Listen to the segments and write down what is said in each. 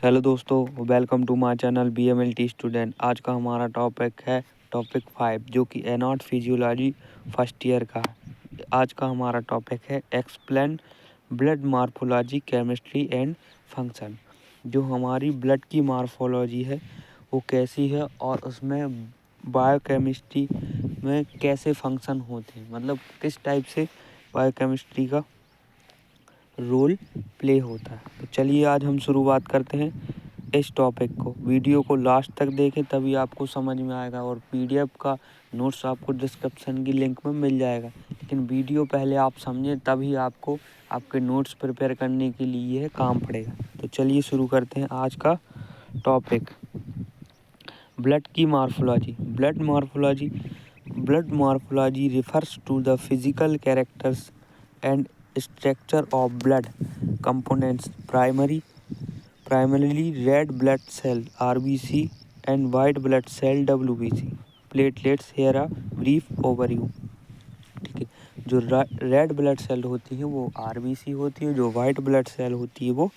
Hello दोस्तों, welcome to my channel BMLT student. आज का हमारा टॉपिक है टॉपिक 5 जो कि एनॉट फिजियोलॉजी फर्स्ट ईयर का है। आज का हमारा टॉपिक है explain blood morphology chemistry and function. जो हमारी ब्लड की मार्फोलॉजी है वो कैसी है और उसमें बायोकेमिस्ट्री में कैसे फंक्शन होते हैं, मतलब किस टाइप से बायोकेमिस्ट्री का रोल प्ले होता है। तो चलिए आज हम शुरुआत करते हैं इस टॉपिक को। वीडियो को लास्ट तक देखें तभी आपको समझ में आएगा, और PDF का नोट्स आपको डिस्क्रिप्शन की लिंक में मिल जाएगा। लेकिन वीडियो पहले आप समझें तभी आपको आपके नोट्स प्रिपेयर करने के लिए यह काम पड़ेगा। तो चलिए शुरू करते हैं आज का टॉपिक, ब्लड की morphology. Blood morphology refers to the physical characters and structure of blood components, primarily red blood cell (RBC) and white blood cell (WBC). Platelets, here a brief overview। ठीक है, जो रेड ब्लड सेल होती है वो RBC होती है, जो white blood cell होती है वो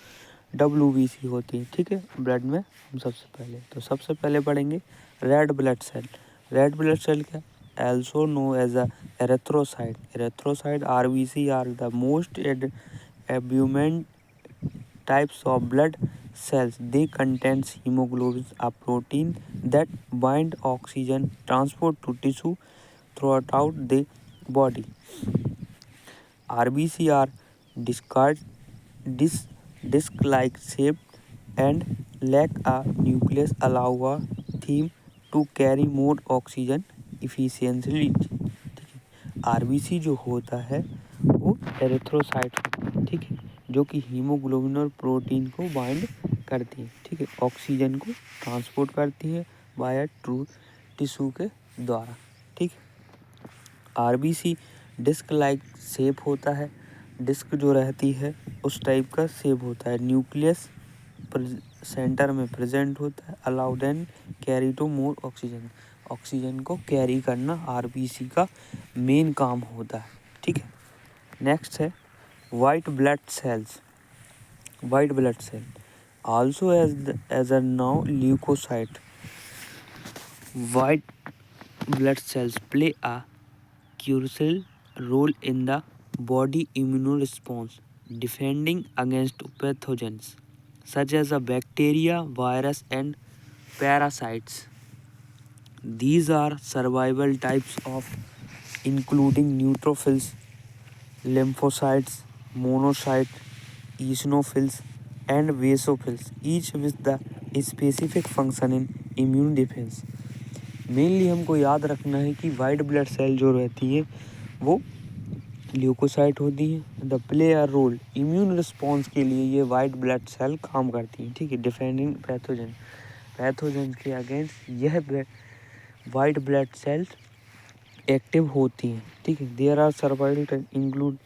WBC होती है। ठीक है, ब्लड में हम सबसे पहले पढ़ेंगे red blood cell. Red blood cell क्या, also known as a erythrocyte. Erythrocyte RBC are the most abundant types of blood cells. They contains hemoglobin, a protein that bind oxygen transport to tissue throughout the body. RBC are disc-like shaped and lack a nucleus, allow a theme to carry more oxygen efficiently। ठीक है, RBC जो होता है वो erythrocyte होता है, ठीक है, जो कि हीमोग्लोबिन और प्रोटीन को बाइंड करती है। ठीक है, ऑक्सीजन को ट्रांसपोर्ट करती है वाया ट्रू टिश्यू के द्वारा। ठीक है, RBC डिस्क लाइक शेप होता है, डिस्क जो रहती है उस टाइप का शेप होता है, न्यूक्लियस सेंटर में प्रेजेंट होता है, allow then carry to more oxygen. Oxygen को कैरी करना RBC का मेन काम होता है। ठीक है, नेक्स्ट है white blood cells. White blood cell also as a now leucocyte. White blood cells play a crucial role in the body immune response, defending against pathogens such as a bacteria, virus, and parasites. These are survival types of including neutrophils, lymphocytes, monocytes, eosinophils, and basophils, each with the specific function in immune defense. Mainly हमको याद रखना है कि white blood cell जो रहती है वो leucocyte होती है। The play a role immune response के लिए ये वाइट ब्लड सेल काम करती है। ठीक है, डिफेंडिंग पैथोजन के अगेंस्ट यह वाइट ब्लड सेल्स एक्टिव होती हैं। ठीक है, there are survival include.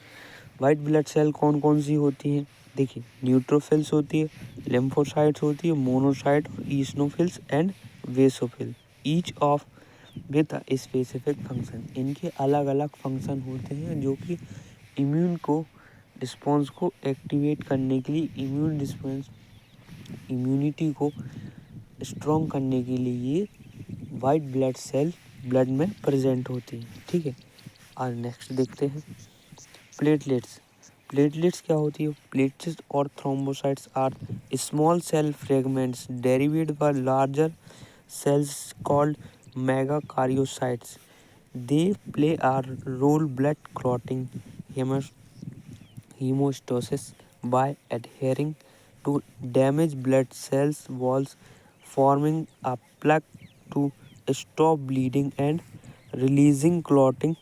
White blood cell कौन कौन सी होती हैं, देखिए, न्यूट्रोफिल्स होती है, लिम्फोसाइट्स होती है, मोनोसाइट और eosinophils and basophil, each of with specific function. इनके अलग अलग फंक्शन होते हैं जो कि इम्यून को रिस्पॉन्स को एक्टिवेट करने के लिए, इम्यूनिटी को स्ट्रॉन्ग करने के लिए ये वाइट ब्लड सेल ब्लड में प्रेजेंट होती है। ठीक है, और नेक्स्ट देखते हैं प्लेटलेट्स। प्लेटलेट्स क्या होती है, प्लेटलेट्स और thrombocytes are small cell fragments derivated by larger cells called megakaryocytes. They play a role blood clotting hemostasis by adhering to damaged blood cells walls, forming a plug to stop bleeding and releasing clotting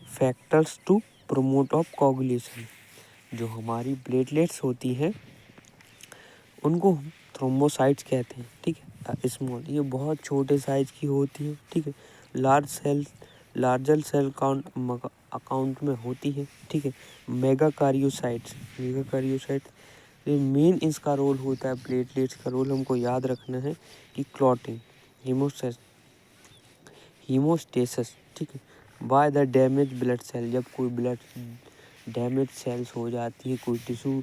factors to promote of coagulation। जो हमारी platelets होती हैं उनको thrombocytes कहते हैं। ठीक है, small, ये बहुत छोटे साइज की होती है। ठीक है, लार्जर सेल काउंट अकाउंट में होती है। ठीक है, मेगाकारियोसाइट्स ये मेन इसका रोल होता है। प्लेटलेट्स का रोल हमको याद रखना है कि क्लॉटिंग, हीमोस्टेसिस। ठीक है, by the damage blood cell, जब कोई ब्लड डैमेज सेल्स हो जाती है, कोई टिश्यू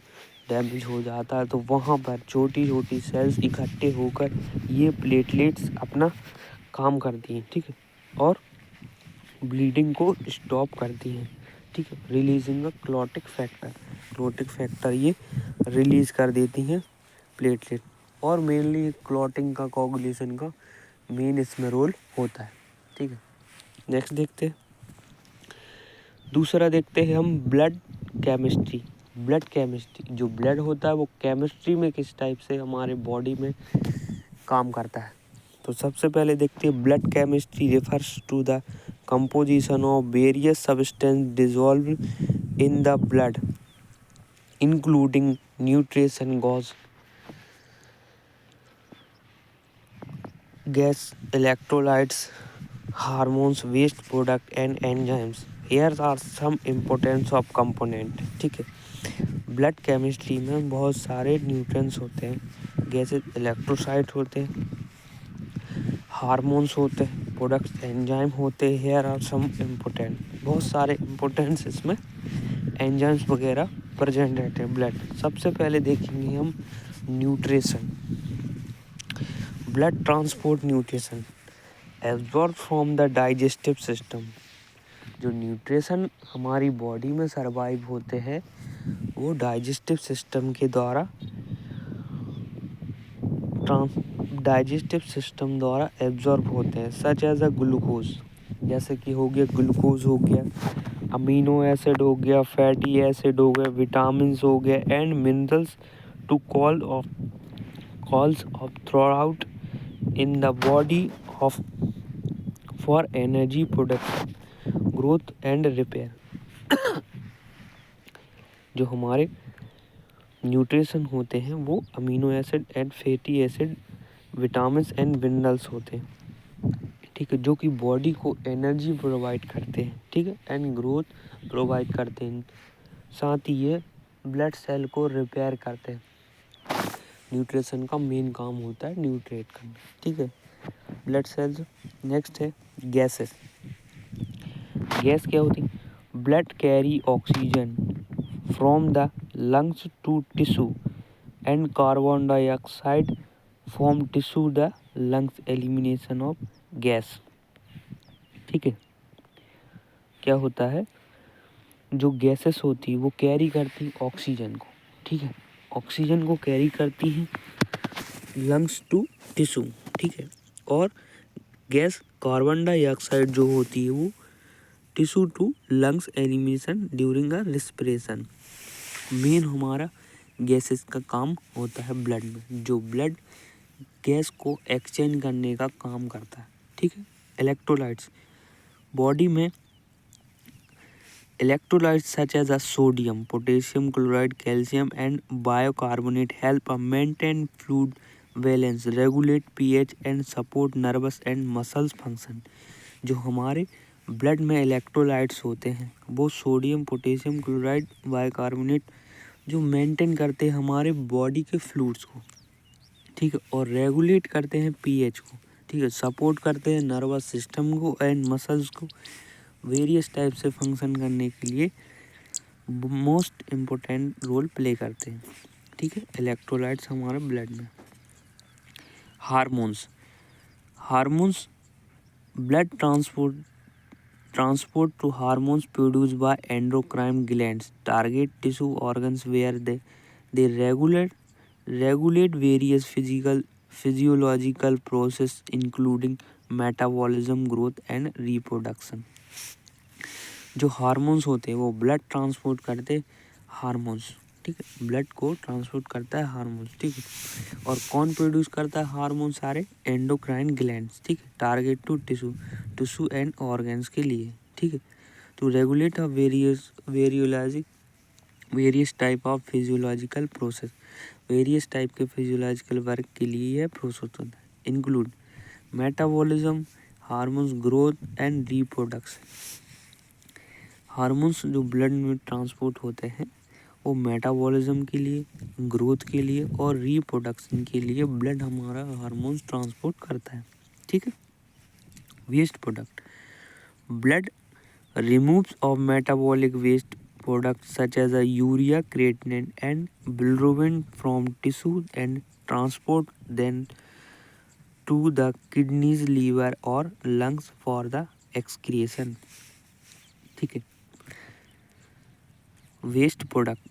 डैमेज हो जाता है तो वहाँ पर छोटी छोटी सेल्स इकट्ठे होकर ये प्लेटलेट्स अपना काम करती हैं, ठीक है, और ब्लीडिंग को स्टॉप करती हैं, ठीक है, रिलीजिंग अ क्लॉटिक फैक्टर ये रिलीज़ कर देती हैं प्लेटलेट, और मेनली क्लॉटिंग का कोगुलेशन का मेन इसमें रोल होता है, ठीक है। नेक्स्ट देखते हैं, दूसरा देखते हैं हम ब्लड केमिस्ट्री। जो ब्लड होता है वो केमिस्ट्री में किस टाइप से हमारे बॉडी में काम करता है। तो सबसे पहले देखते हैं blood chemistry refers to the composition of various substance dissolve in the blood including nutrition gas electrolytes hormones waste product and enzymes. Here are some importance of component, ठीक है। ब्लड केमिस्ट्री में बहुत सारे न्यूट्रिएंट्स होते हैं, gases electrocyte होते हैं, hormones होते हैं, प्रोडक्ट्स एंजाइम होते हैं। हियर आर सम इम्पोर्टेंट, बहुत सारे इम्पोर्टेंस इसमें एंजाइम्स वगैरह प्रेजेंट रहते हैं ब्लड। सबसे पहले देखेंगे हम nutrition. Blood transport nutrition absorb from the digestive system. जो न्यूट्रिशन हमारी बॉडी में सर्वाइव होते हैं वो डाइजेस्टिव सिस्टम द्वारा एब्जॉर्ब होते हैं, सच एज अ ग्लूकोज, जैसे कि हो गया ग्लूकोज हो गया, अमीनो एसिड हो गया, फैटी एसिड हो गया, विटामिन हो गया and minerals to calls of throughout in the body of for energy production growth and repair. जो हमारे न्यूट्रिशन होते हैं वो amino acid and fatty acid, vitamin and minerals होते हैं, ठीक है, जो कि बॉडी को एनर्जी प्रोवाइड करते हैं, ठीक है, एंड ग्रोथ प्रोवाइड करते हैं। साथ ही ये ब्लड सेल को रिपेयर करते हैं। न्यूट्रिशन का मेन काम होता है न्यूट्रिएट करना, ठीक है, ब्लड सेल्स। नेक्स्ट है गैसेस। गैस क्या होती है? Blood carry oxygen from the lungs to tissue and carbon dioxide from tissue the lungs elimination of gas, ठीक है। क्या होता है, जो गैसेस होती है वो कैरी करती है ऑक्सीजन को, ठीक है, ऑक्सीजन को कैरी करती है लंग्स टू टिश्यू, ठीक है, और गैस कार्बन डाइऑक्साइड जो होती है वो tissue to lungs elimination during a respiration. Main हमारा गैसेस का काम होता है ब्लड में, जो ब्लड गैस को एक्सचेंज करने का काम करता है, ठीक है। इलेक्ट्रोलाइट्स बॉडी में electrolytes such as sodium, potassium chloride, calcium and bicarbonate help maintain fluid balance, regulate pH and support nervous and muscles function। जो हमारे ब्लड में इलेक्ट्रोलाइट्स होते हैं वो सोडियम, पोटेशियम क्लोराइड, बाइकार्बोनेट जो मेंटेन करते हैं हमारे बॉडी के फ्लूइड्स को, ठीक है, और रेगुलेट करते हैं पीएच को, ठीक है, सपोर्ट करते हैं नर्वस सिस्टम को एंड मसल्स को वेरियस टाइप से फंक्शन करने के लिए मोस्ट इम्पोर्टेंट रोल प्ले करते हैं, ठीक है, इलेक्ट्रोलाइट्स हमारे ब्लड में। Hormones blood transport to hormones produce by endocrine glands target tissue organs where they regulate various physiological process including metabolism, growth and reproduction. जो हार्मोन्स होते हैं वो ब्लड ट्रांसपोर्ट करते हार्मोन्स, ठीक है, ब्लड को ट्रांसपोर्ट करता है हार्मोन्स, ठीक है, और कौन प्रोड्यूस करता है हार्मोन? सारे एंडोक्राइन ग्लैंड्स, ठीक है, target to tissue and organs के लिए, ठीक है, to regulate a various type of physiological process, various type के फिजियोलॉजिकल वर्क के लिए यह प्रोसेस होता है, include metabolism, hormones, growth and reproduction. Hormones जो ब्लड में ट्रांसपोर्ट होते हैं वो मेटाबॉलिज्म के लिए, ग्रोथ के लिए और रिप्रोडक्शन के लिए ब्लड हमारा हार्मोन्स ट्रांसपोर्ट करता है, ठीक है। Waste product blood removes of metabolic waste products such as a urea, creatinine, and bilirubin from tissue and transport then to the kidneys, liver और lungs for the excretion. ठीक है. Waste product.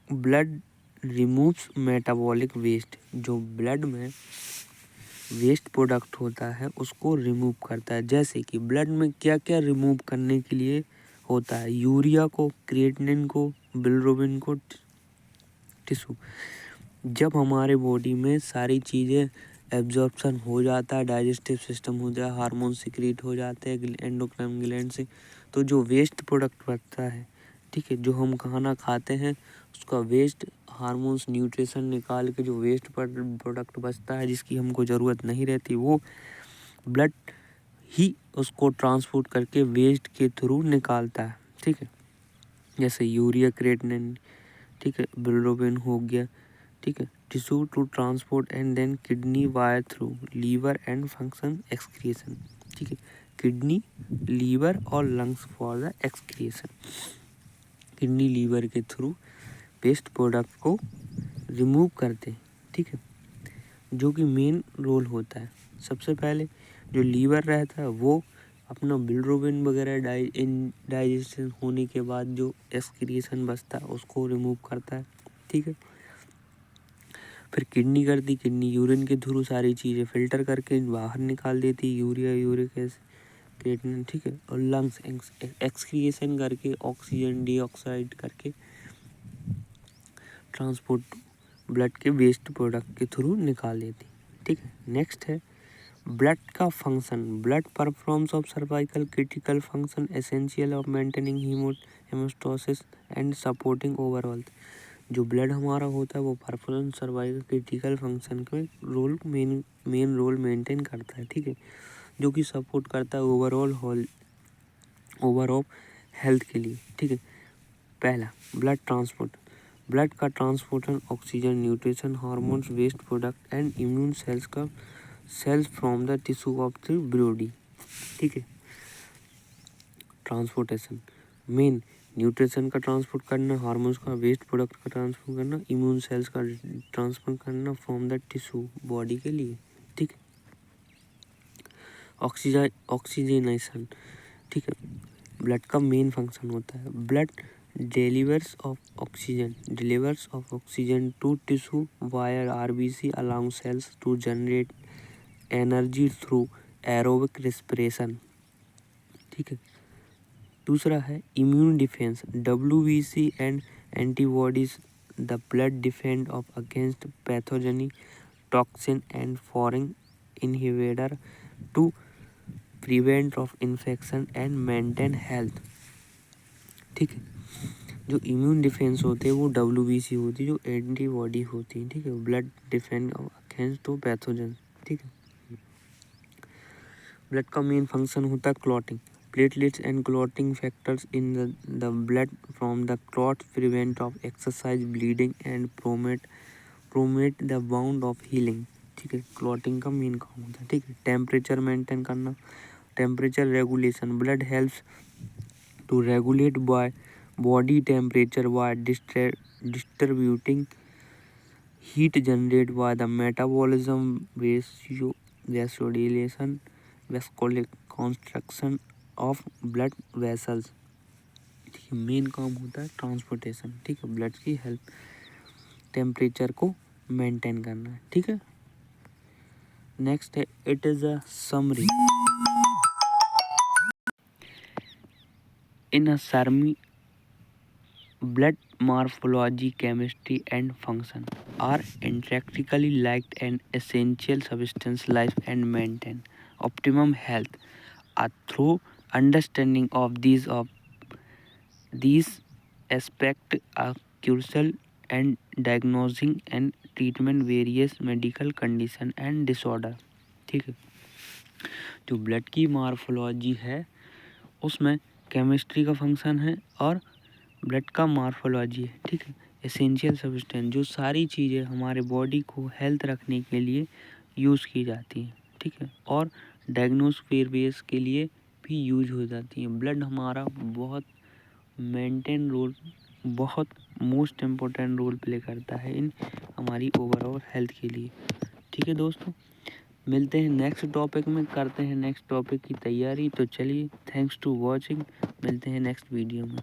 blood removes metabolic waste. जो blood में waste product होता है उसको remove करता है. जैसे कि ब्लड में क्या क्या रिमूव करने के लिए होता है? यूरिया को, क्रिएटिनिन को, बिलिरुबिन को, टिश्यू. जब हमारे बॉडी में सारी चीज़ें एब्जॉर्प्शन हो जाता है, डाइजेस्टिव सिस्टम हो जाए, हार्मोन सिक्रीट हो जाते हैं एंडोक्राइन ग्लैंड से, तो जो वेस्ट प्रोडक्ट बचता है, ठीक है, जो हम खाना खाते हैं उसका वेस्ट हार्मोन्स न्यूट्रिशन निकाल के जो वेस्ट प्रोडक्ट बचता है जिसकी हमको ज़रूरत नहीं रहती, वो ब्लड ही उसको ट्रांसपोर्ट करके वेस्ट के थ्रू निकालता है. ठीक है, जैसे यूरिया, क्रिएटिनिन, ठीक है, बिलिरुबिन हो गया. ठीक है, tissue to transport and then kidney via through liver and function excretion. ठीक है, किडनी, लीवर और lungs for the excretion. Kidney liver के थ्रू वेस्ट प्रोडक्ट को रिमूव करते हैं. ठीक है, जो कि मेन रोल होता है. सबसे पहले जो लीवर रहता है वो अपना बिलिरुबिन वगैरह डाइजेशन होने के बाद जो एक्सक्रिएशन बचता है उसको रिमूव करता है. ठीक है, फिर किडनी करती, किडनी यूरिन के थ्रू सारी चीज़ें फिल्टर करके बाहर निकाल देती, यूरिया, यूरिक एसिड, क्रिएटिनिन. ठीक है, और लंग्स एक्सक्रिएशन करके ऑक्सीजन डीऑक्साइड करके ट्रांसपोर्ट ब्लड के वेस्ट प्रोडक्ट के थ्रू निकाल देती. ठीक है, नेक्स्ट है ब्लड का function. Blood performs of survival critical function essential of maintaining hemostasis and supporting overall. जो ब्लड हमारा होता है वो परफॉर्म सर्वाइकल क्रिटिकल फंक्शन के मेन रोल मेंटेन करता है. ठीक है, जो कि सपोर्ट करता है ओवरऑल हेल्थ के लिए. ठीक है, पहला ब्लड ट्रांसपोर्ट. ब्लड का transportation oxygen, nutrition, hormones, waste product and immune cells from the tissue of the body. ठीक है, ट्रांसपोर्टेशन मेन न्यूट्रिशन का ट्रांसपोर्ट करना, हार्मोन्स का, वेस्ट प्रोडक्ट का ट्रांसपोर्ट करना, इम्यून सेल्स का ट्रांसपोर्ट करना फ्रॉम द टिश्यू बॉडी के लिए. ठीक है, ऑक्सीजनेशन. ठीक है, ब्लड का मेन फंक्शन होता है. Blood delivers of oxygen to tissue via RBC allow cells to generate energy through aerobic respiration. ठीक है, दूसरा है immune defence. WBC and antibodies the blood defend of against pathogenic toxin and foreign inhibitor to prevent of infection and maintain health. ठीक है, जो immune defence होते हैं वो WBC होती है, जो एंटीबॉडी होती है. ठीक है, ब्लड डिफेंड अगेंस्ट तो पैथोजन. ठीक है, ब्लड का मेन फंक्शन होता है clotting. Platelets and clotting factors in the blood from the clot prevent of exercise bleeding and Pro-Matte the bound of healing. ठीक है, क्लॉटिंग का मेन काम होता है. ठीक है, टेम्परेचर मेंटेन करना, temperature regulation. Blood helps to regulate body temperature by distributing heat generate by the metabolism, vasodilation, construction of blood vessels. ठीक है, मेन काम होता है ट्रांसपोर्टेशन. ठीक है, ब्लड की हेल्प टेम्परेचर को मेंटेन करना है. ठीक है, नेक्स्ट है it is a summary. In a summary, blood morphology, chemistry, and function are intrinsically linked and essential substance life and maintain optimum health. Through understanding of these aspects are crucial and diagnosing and treatment various medical condition and disorder. ठीक है, जो blood की morphology है उसमें chemistry का function है और blood का मॉर्फोलॉजी है. ठीक है, एसेंशियल सब्सटेंस, जो सारी चीज़ें हमारे बॉडी को हेल्थ रखने के लिए यूज़ की जाती हैं. ठीक है, और डायग्नोस वेरियस के लिए भी यूज हो जाती हैं। ब्लड हमारा बहुत मोस्ट इम्पोर्टेंट रोल प्ले करता है इन हमारी ओवरऑल हेल्थ के लिए। ठीक है दोस्तों, मिलते हैं नेक्स्ट टॉपिक में, करते हैं नेक्स्ट टॉपिक की तैयारी। तो चलिए, थैंक्स टू वॉचिंग, मिलते हैं नेक्स्ट वीडियो में।